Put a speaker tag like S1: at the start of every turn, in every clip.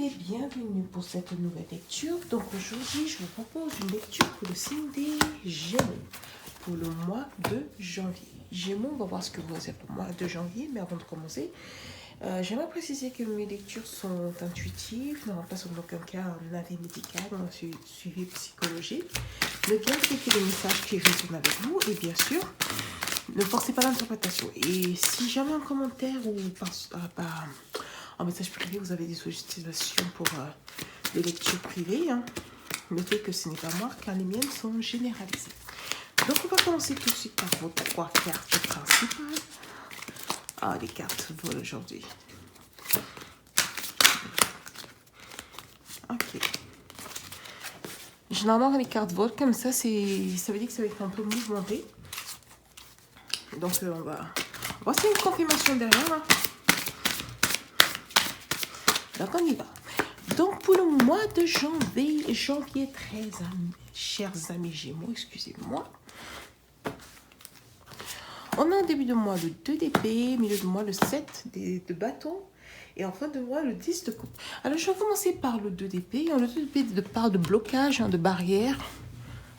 S1: et bienvenue pour cette nouvelle lecture. Donc aujourd'hui, je vous propose une lecture pour le signe des Gémeaux pour le mois de janvier. Gémeaux, on va voir ce que vous avez pour le mois de janvier, mais avant de commencer, j'aimerais préciser que mes lectures sont intuitives, ne remplacent en aucun cas un avis médical ou un suivi psychologique. Ne gardez que les messages qui résonnent avec vous et bien sûr, ne forcez pas l'interprétation. Et si jamais un commentaire ou en message privé, vous avez des sollicitations pour des lectures privées, notez que ce n'est pas moi car les miennes sont généralisées. Donc on va commencer tout de suite par vos 3 cartes principales. Ah, les cartes volent aujourd'hui. Ok. Généralement, les cartes volent comme ça, ça veut dire que ça va être un peu mouvementé. Donc on va voir une confirmation derrière. Donc on y va. Donc pour le mois de janvier 13 chers amis Gémeaux, excusez-moi. On a un début de mois le 2 d'épée, milieu de mois le 7 de bâton et en fin de mois le 10 de coupe. Alors je vais commencer par le 2 d'épée. Le 2 d'épée parle de blocage, de barrière.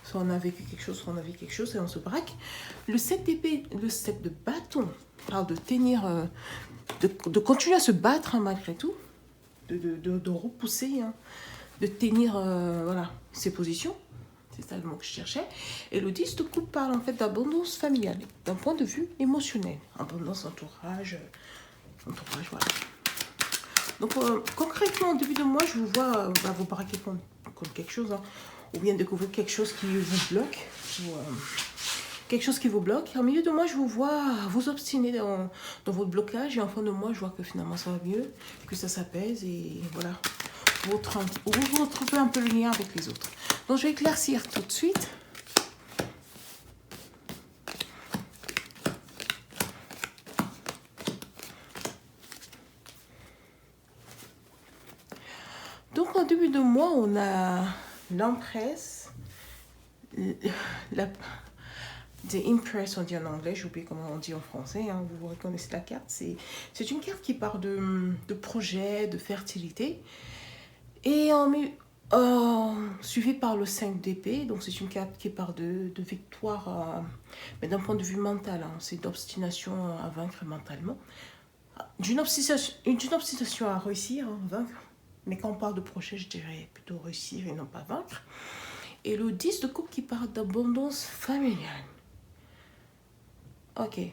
S1: Soit on a vécu quelque chose, soit on a vécu quelque chose et on se braque. Le 7 d'épée, le 7 de bâton parle de tenir, de continuer à se battre malgré tout, de repousser, de tenir voilà, ses positions. C'est ça le mot que je cherchais. Et le 10 de coupe parle en fait d'abondance familiale, d'un point de vue émotionnel. Abondance, entourage, voilà. Donc concrètement, au début de mois, je vous vois vous braquer contre quelque chose, ou bien découvrir quelque chose qui vous bloque, quelque chose qui vous bloque. En milieu de mois, je vous vois vous obstiner dans votre blocage, et en fin de mois, je vois que finalement ça va mieux, que ça s'apaise, et voilà. Vous retrouvez un peu le lien avec les autres. Donc je vais éclaircir tout de suite. Donc en début de mois, on a l'Empress, The Empress on dit en anglais, j'ai oublié comment on dit en français, vous reconnaissez la carte. C'est une carte qui parle de projet, de fertilité. Et suivi par le 5 d'épée, donc c'est une carte qui parle de victoire, mais d'un point de vue mental, c'est d'obstination à vaincre mentalement, d'une obstination à réussir, vaincre, mais quand on parle de projet, je dirais plutôt réussir et non pas vaincre. Et le 10 de coupe qui parle d'abondance familiale. Ok. J'ai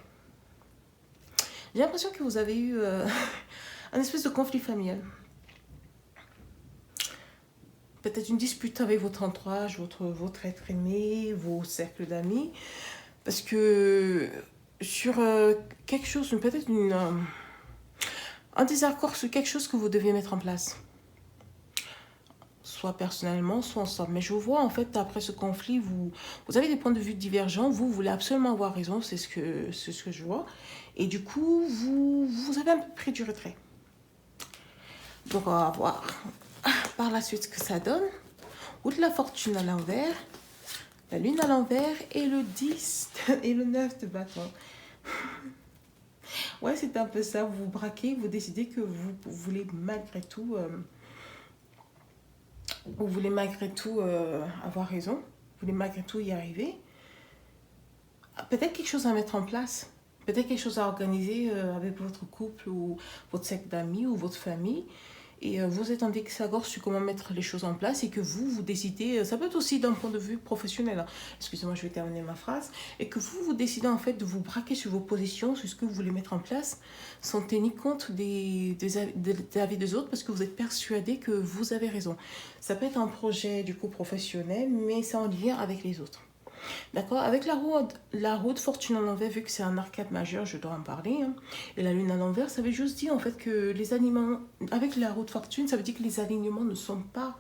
S1: l'impression que vous avez eu un espèce de conflit familial. Peut-être une dispute avec votre entourage, votre être aimé, vos cercles d'amis. Parce que sur quelque chose, peut-être un désaccord sur quelque chose que vous deviez mettre en place. Soit personnellement, soit ensemble. Mais je vous vois, en fait, après ce conflit, vous avez des points de vue divergents. Vous voulez absolument avoir raison, c'est ce que je vois. Et du coup, vous avez un peu pris du retrait. Donc, on va voir par la suite ce que ça donne. Ou de la fortune à l'envers, la lune à l'envers et le 10 et le 9 de bâton. Ouais, c'est un peu ça. Vous vous braquez, vous décidez que vous voulez malgré tout... vous voulez malgré tout avoir raison. Vous voulez malgré tout y arriver. Peut-être quelque chose à mettre en place. Peut-être quelque chose à organiser avec votre couple ou votre cercle d'amis ou votre famille. Et vous êtes en désaccord sur comment mettre les choses en place et que vous décidez, ça peut être aussi d'un point de vue professionnel, excusez-moi, je vais terminer ma phrase, et que vous décidez en fait de vous braquer sur vos positions, sur ce que vous voulez mettre en place, sans tenir compte des avis des autres, parce que vous êtes persuadé que vous avez raison. Ça peut être un projet du coup professionnel, mais c'est en lien avec les autres. D'accord. Avec la roue de fortune à l'envers, vu que c'est un arcade majeur, je dois en parler. Et la lune à l'envers, ça veut juste dire en fait que les alignements, avec la roue de fortune, ça veut dire que les alignements ne sont pas...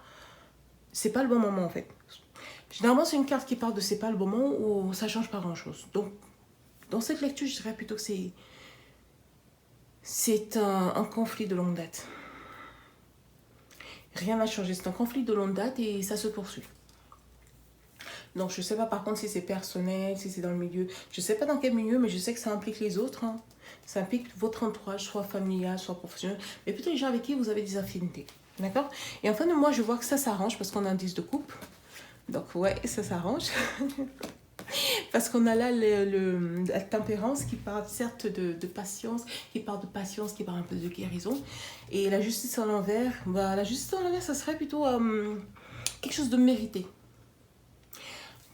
S1: C'est pas le bon moment en fait. Généralement, c'est une carte qui parle de c'est pas le bon moment où ça change pas grand-chose. Donc, dans cette lecture, je dirais plutôt que c'est un conflit de longue date. Rien n'a changé, c'est un conflit de longue date et ça se poursuit. Donc, je ne sais pas par contre si c'est personnel, si c'est dans le milieu. Je ne sais pas dans quel milieu, mais je sais que ça implique les autres. Hein. Ça implique votre entourage, soit familial, soit professionnel. Mais plutôt les gens avec qui vous avez des affinités. D'accord? Et enfin, moi, je vois que ça s'arrange parce qu'on a un 10 de coupe. Donc, ouais, ça s'arrange. Parce qu'on a là la tempérance qui parle certes de patience, qui parle de patience, qui parle un peu de guérison. Et la justice à l'envers, bah, la justice à l'envers, ça serait plutôt quelque chose de mérité.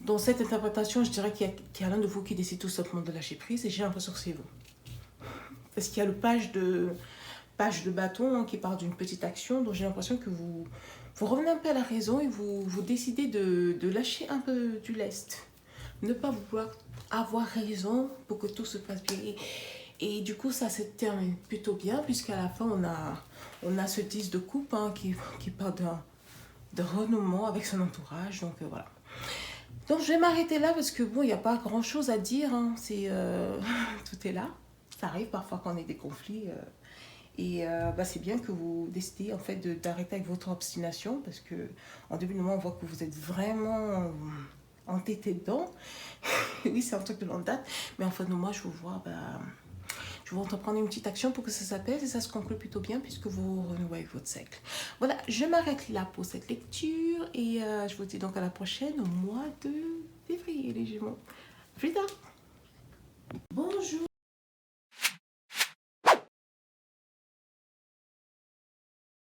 S1: Dans cette interprétation, je dirais qu'il y a l'un de vous qui décide tout simplement de lâcher prise et j'ai l'impression que c'est vous. Parce qu'il y a le page de bâton hein, qui parle d'une petite action, donc j'ai l'impression que vous revenez un peu à la raison et vous décidez de lâcher un peu du lest. Ne pas vouloir avoir raison pour que tout se passe bien. Et du coup, ça se termine plutôt bien, puisqu'à la fin, on a ce 10 de coupe hein, qui parle de renommement avec son entourage. Donc voilà. Donc je vais m'arrêter là parce que bon, il n'y a pas grand chose à dire. Hein. Tout est là. Ça arrive parfois quand on a des conflits. Bah, c'est bien que vous décidez en fait d'arrêter avec votre obstination parce que en début de mois, on voit que vous êtes vraiment entêté dedans. Oui, c'est un truc de longue date. Mais en fin de mois, je vous vois, je vais entreprendre une petite action pour que ça s'apaise et ça se conclut plutôt bien puisque vous renouez avec votre cycle. Voilà, je m'arrête là pour cette lecture et je vous dis donc à la prochaine au mois de février, les Gémeaux. Plus tard. Bonjour.